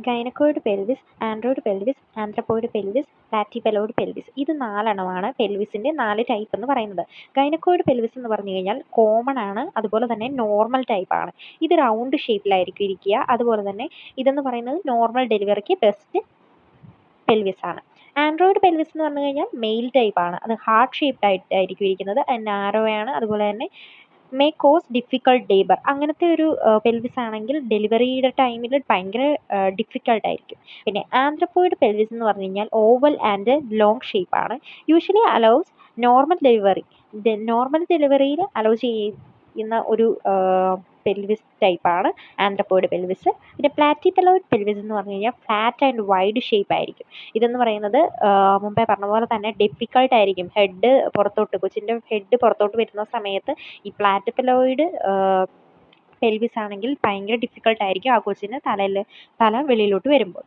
ഗൈനക്കോയിഡ് pelvis, android pelvis, anthropoid pelvis, platypelloid pelvis. ഇത് 4 എണ്ണമാണ് പെൽവിസിൻ്റെ 4 type എന്ന് പറയുന്നത്. ഗൈനക്കോയിഡ് പെൽവിസ് എന്ന് പറഞ്ഞു കഴിഞ്ഞാൽ കോമൺ ആണ്, അതുപോലെ തന്നെ നോർമൽ ടൈപ്പ് ആണ്. ഇത് റൗണ്ട് ഷേപ്പിലായിരിക്കും ഇരിക്കുക. അതുപോലെ തന്നെ ഇതെന്ന് പറയുന്നത് നോർമൽ ഡെലിവറിക്ക് ബെസ്റ്റ് പെൽവിസ് ആണ്. ആൻഡ്രോയിഡ് പെൽവിസ് എന്ന് പറഞ്ഞു കഴിഞ്ഞാൽ മെയിൽ ടൈപ്പ് ആണ്. അത് ഹാർട്ട് ഷേപ്ഡ് ആയിട്ടായിരിക്കും ഇരിക്കുന്നത്. നാരോ ആണ്. അതുപോലെ തന്നെ മേ കോസ് ഡിഫിക്കൾട്ട് ലേബർ. അങ്ങനത്തെ ഒരു പെൽവിസ് ആണെങ്കിൽ ഡെലിവറിയുടെ ടൈമിൽ ഭയങ്കര ഡിഫിക്കൾട്ട് ആയിരിക്കും. പിന്നെ ആന്ത്രപ്പോയിഡ് പെൽവിസ് എന്ന് പറഞ്ഞു കഴിഞ്ഞാൽ ഓവൽ ആൻഡ് ലോങ് ഷേപ്പ് ആണ്. Usually allows normal delivery. Normal ഡെലിവറിയിൽ അലൗ ചെയ്യുന്ന ഒരു പെൽവിസ് ടൈപ്പാണ് ആന്ത്രപ്പോയിഡ് പെൽവിസ്. പിന്നെ പ്ലാറ്റിപെലോയിഡ് പെൽവിസ് എന്ന് പറഞ്ഞു കഴിഞ്ഞാൽ ഫ്ലാറ്റ് ആൻഡ് വൈഡ് ഷേപ്പ് ആയിരിക്കും. ഇതെന്ന് പറയുന്നത് മുമ്പേ പറഞ്ഞ പോലെ തന്നെ ഡിഫിക്കൾട്ട് ആയിരിക്കും. കൊച്ചിൻ്റെ ഹെഡ് പുറത്തോട്ട് വരുന്ന സമയത്ത് ഈ പ്ലാറ്റിപെലോയിഡ് പെൽവിസ് ആണെങ്കിൽ ഭയങ്കര ഡിഫിക്കൾട്ട് ആയിരിക്കും ആ കൊച്ചിന് തല വെളിയിലോട്ട് വരുമ്പോൾ.